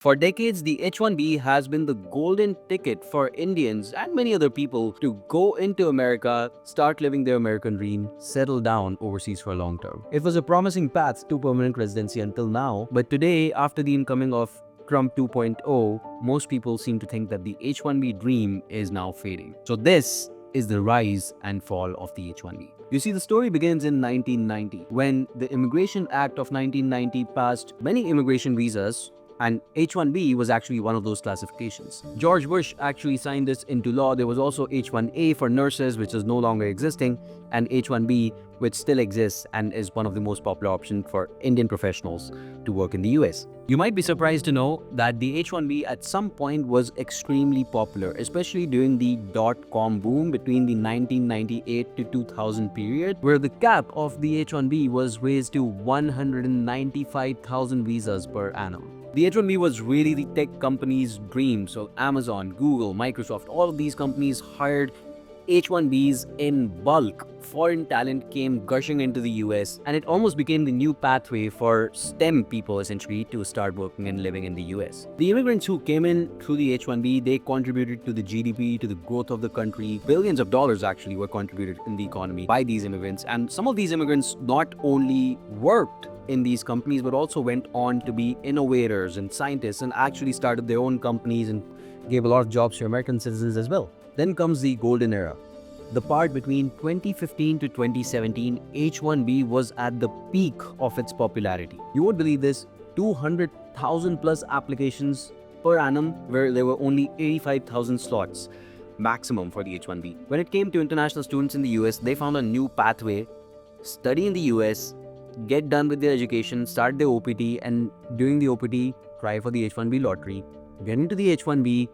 For decades, the H1B has been the golden ticket for Indians and many other people to go into America, start living their American dream, settle down overseas for long term. It was a promising path to permanent residency until now, but today, after the incoming of Trump 2.0, most people seem to think that the H1B dream is now fading. So this is the rise and fall of the H1B. You see, the story begins in 1990 when the Immigration Act of 1990 passed many immigration visas, and H1B was actually one of those classifications. George Bush actually signed this into law. There was also H1A for nurses, which is no longer existing, and H1B, which still exists and is one of the most popular options for Indian professionals to work in the US. You might be surprised to know that the H1B at some point was extremely popular, especially during the dot-com boom between the 1998 to 2000 period, where the cap of the H1B was raised to 195,000 visas per annum. The H1B was really the tech companies' dream. So Amazon, Google, Microsoft, all of these companies hired H1Bs in bulk. Foreign talent came gushing into the US, and it almost became the new pathway for STEM people essentially to start working and living in the US. The immigrants who came in through the H1B, they contributed to the GDP, to the growth of the country. Billions of dollars actually were contributed in the economy by these immigrants, and some of these immigrants not only worked in these companies but also went on to be innovators and scientists and actually started their own companies and gave a lot of jobs to American citizens as well. Then comes the golden era. The part between 2015 to 2017, H1B was at the peak of its popularity. You won't believe this, 200,000 plus applications per annum, where there were only 85,000 slots maximum for the H1B. When it came to international students in the US, they found a new pathway: study in the US, get done with their education, start their OPT, and during the OPT, try for the H1B lottery, get into the H1B,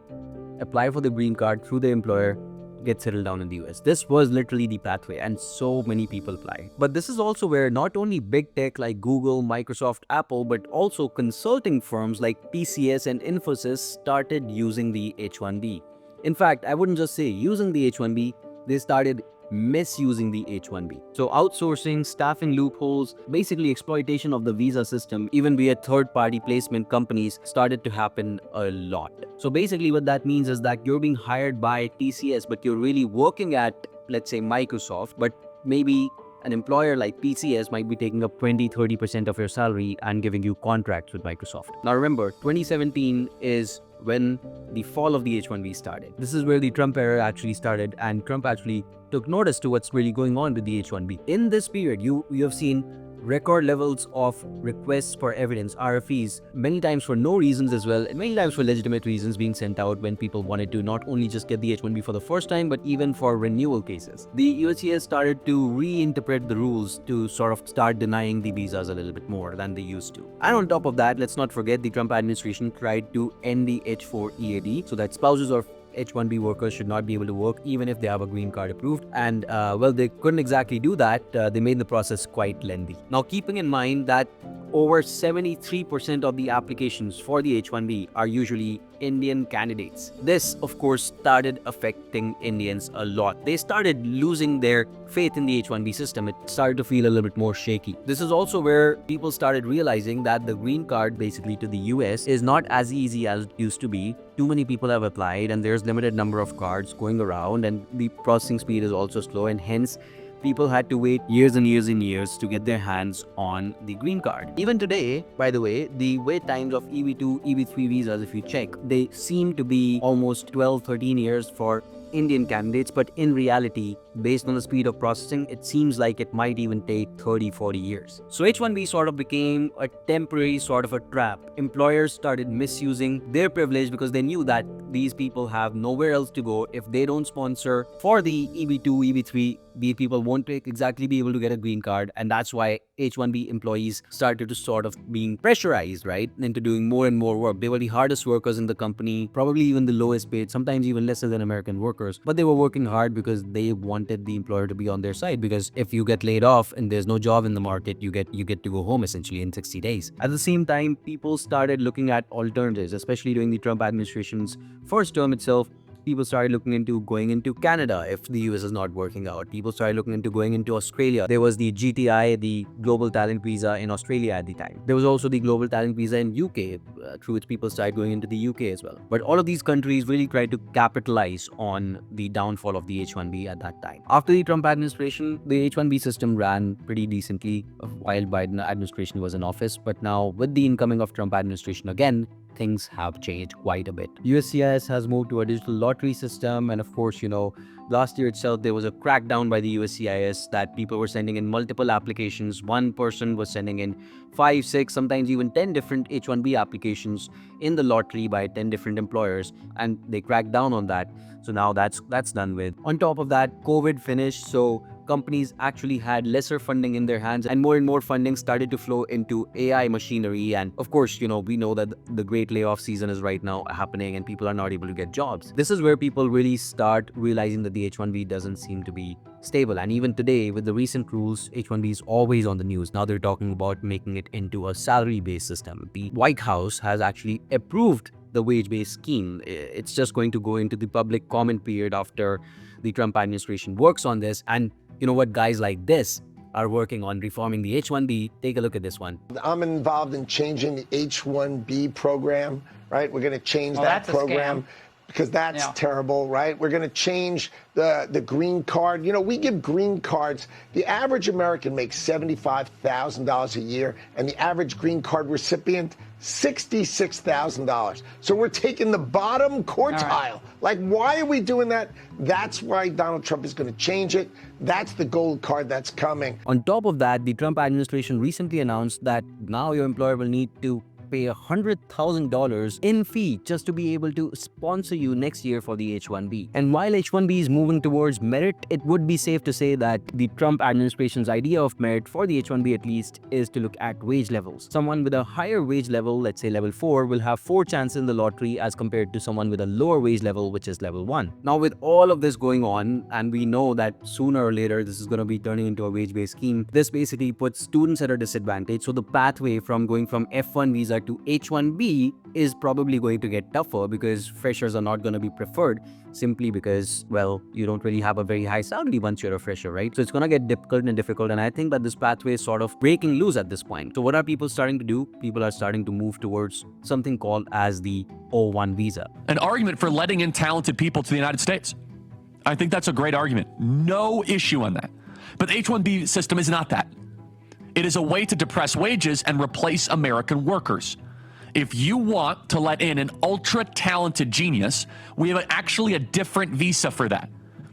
apply for the green card through the employer, get settled down in the US. This was literally the pathway, and so many people apply. But this is also where not only big tech like Google, Microsoft, Apple, but also consulting firms like TCS and Infosys started using the H1B. In fact, I wouldn't just say using the H1B, they started misusing the H1B. So outsourcing, staffing loopholes, basically exploitation of the visa system, even via third-party placement companies, started to happen a lot. So basically what that means is that you're being hired by TCS, but you're really working at, let's say, Microsoft, but maybe an employer like TCS might be taking up 20-30% of your salary and giving you contracts with Microsoft. Now remember, 2017 is when the fall of the H1B started. This is where the Trump era actually started, and Trump actually took notice to what's really going on with the H1B. In this period, you have seen record levels of requests for evidence, RFEs, many times for no reasons as well, and many times for legitimate reasons being sent out when people wanted to not only just get the H1B for the first time, but even for renewal cases. The USCIS started to reinterpret the rules to sort of start denying the visas a little bit more than they used to. And on top of that, let's not forget the Trump administration tried to end the H4 EAD so that spouses or H1B workers should not be able to work even if they have a green card approved. And well, they couldn't exactly do that. They made the process quite lengthy. Now, keeping in mind that over 73% of the applications for the H1B are usually Indian candidates. This, of course, started affecting Indians a lot. They started losing their faith in the H1B system. It started to feel a little bit more shaky. This is also where people started realizing that the green card, basically to the US, is not as easy as it used to be. Too many people have applied, and there's limited number of cards going around, and the processing speed is also slow, and hence people had to wait years and years and years to get their hands on the green card. Even today, by the way, the wait times of EB2, EB3 visas, if you check, they seem to be almost 12, 13 years for Indian candidates, but in reality, based on the speed of processing, it seems like it might even take 30, 40 years. So H1B sort of became a temporary sort of a trap. Employers started misusing their privilege because they knew that these people have nowhere else to go. If they don't sponsor for the EB2, EB3, these people won't exactly be able to get a green card, and that's why H1B employees started to sort of being pressurized, right, into doing more and more work. They were the hardest workers in the company, probably even the lowest paid, sometimes even lesser than American workers, but they were working hard because they wanted the employer to be on their side, because if you get laid off and there's no job in the market, you get to go home essentially in 60 days. At the same time, people started looking at alternatives, especially during the Trump administration's first term itself. People started looking into going into Canada if the US is not working out. People started looking into going into Australia. There was the GTI, the Global Talent Visa in Australia at the time. There was also the Global Talent Visa in UK, through which people started going into the UK as well. But all of these countries really tried to capitalize on the downfall of the H1B at that time. After the Trump administration, the H1B system ran pretty decently while Biden administration was in office. But now with the incoming of Trump administration again, things have changed quite a bit. USCIS has moved to a digital lottery system, and of course, last year itself there was a crackdown by the USCIS that people were sending in multiple applications. One person was sending in 5, 6, sometimes even 10 different H1B applications in the lottery by 10 different employers, and they cracked down on that. So now that's done with. On top of that, COVID finished, so companies actually had lesser funding in their hands, and more funding started to flow into AI machinery. And of course, we know that the great layoff season is right now happening and people are not able to get jobs. This is where people really start realizing that the H1B doesn't seem to be stable. And even today, with the recent rules, H1B is always on the news. Now they're talking about making it into a salary-based system. The White House has actually approved the wage-based scheme. It's just going to go into the public comment period after the Trump administration works on this. And you know what, guys like this are working on reforming the H1B. Take a look at this one. I'm involved in changing the H1B program, right? We're going to change that program because that's terrible, right? We're going to change the green card. We give green cards. The average American makes $75,000 a year, and the average green card recipient, $66,000. So we're taking the bottom quartile. Right. Like, why are we doing that? That's why Donald Trump is going to change it. That's the gold card that's coming. On top of that, the Trump administration recently announced that now your employer will need to pay $100,000 in fee just to be able to sponsor you next year for the H1B. And while H1B is moving towards merit, it would be safe to say that the Trump administration's idea of merit for the H1B at least is to look at wage levels. Someone with a higher wage level, let's say level 4, will have 4 chances in the lottery as compared to someone with a lower wage level, which is level 1. Now with all of this going on, and we know that sooner or later this is going to be turning into a wage-based scheme, this basically puts students at a disadvantage. So the pathway from going from F1 visa to H1B is probably going to get tougher because freshers are not going to be preferred simply because, well, you don't really have a very high salary once you're a fresher, right? So it's going to get difficult, and I think that this pathway is sort of breaking loose at this point. So what are people starting to do? People are starting to move towards something called as the O1 visa. An argument for letting in talented people to the United States. I think that's a great argument. No issue on that. But the H1B system is not that. It is a way to depress wages and replace American workers. If you want to let in an ultra-talented genius, we have actually a different visa for that.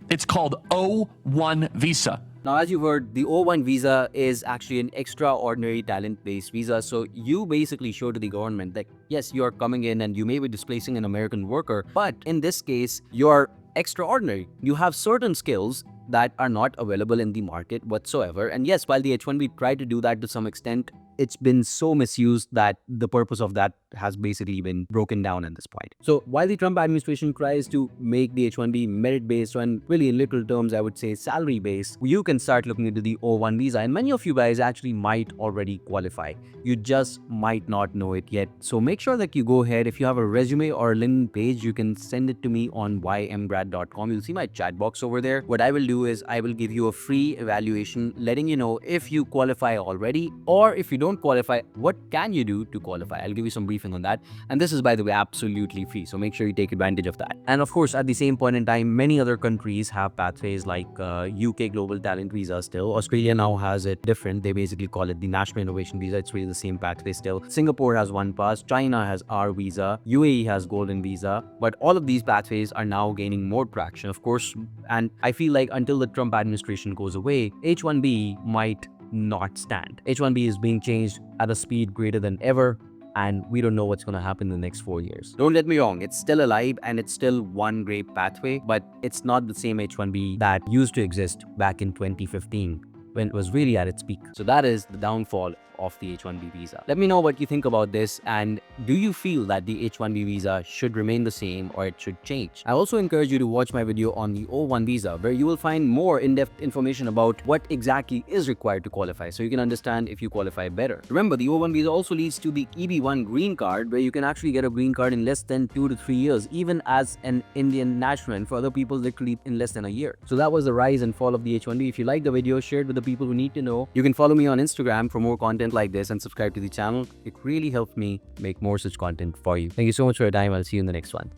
It's called O1 visa. Now, as you've heard, the O1 visa is actually an extraordinary talent-based visa. So you basically show to the government that, yes, you're coming in and you may be displacing an American worker, but in this case, you're extraordinary. You have certain skills that are not available in the market whatsoever. And yes, while the H1B tried to do that to some extent, it's been so misused that the purpose of that has basically been broken down at this point. So while the Trump administration tries to make the H1B merit-based, and really in literal terms, I would say salary-based, you can start looking into the O1 visa. And many of you guys actually might already qualify. You just might not know it yet. So make sure that you go ahead. If you have a resume or a LinkedIn page, you can send it to me on YMGrad.com. You'll see my chat box over there. What I will do is I will give you a free evaluation letting you know if you qualify already, or if you don't qualify, what can you do to qualify? I'll give you some briefing on that. And this is, by the way, absolutely free. So make sure you take advantage of that. And of course, at the same point in time, many other countries have pathways like UK Global Talent Visa still. Australia now has it different. They basically call it the National Innovation Visa. It's really the same pathway still. Singapore has one pass. China has R visa. UAE has Golden Visa. But all of these pathways are now gaining more traction, of course. And I feel like until the Trump administration goes away, H1B might not stand. H1B is being changed at a speed greater than ever, and we don't know what's going to happen in the next 4 years. Don't get me wrong, it's still alive and it's still one great pathway, but it's not the same H1B that used to exist back in 2015 when it was really at its peak. So that is the downfall of the H1B visa. Let me know what you think about this, and do you feel that the H1B visa should remain the same or it should change? I also encourage you to watch my video on the O1 visa, where you will find more in-depth information about what exactly is required to qualify, so you can understand if you qualify better. Remember, the O1 visa also leads to the EB1 green card, where you can actually get a green card in less than 2 to 3 years, even as an Indian national, and for other people literally in less than a year. So that was the rise and fall of the H1B. If you like the video, share it with the people who need to know. You can follow me on Instagram for more content like this and subscribe to the channel. It really helps me make more such content for you. Thank you so much for your time. I'll see you in the next one.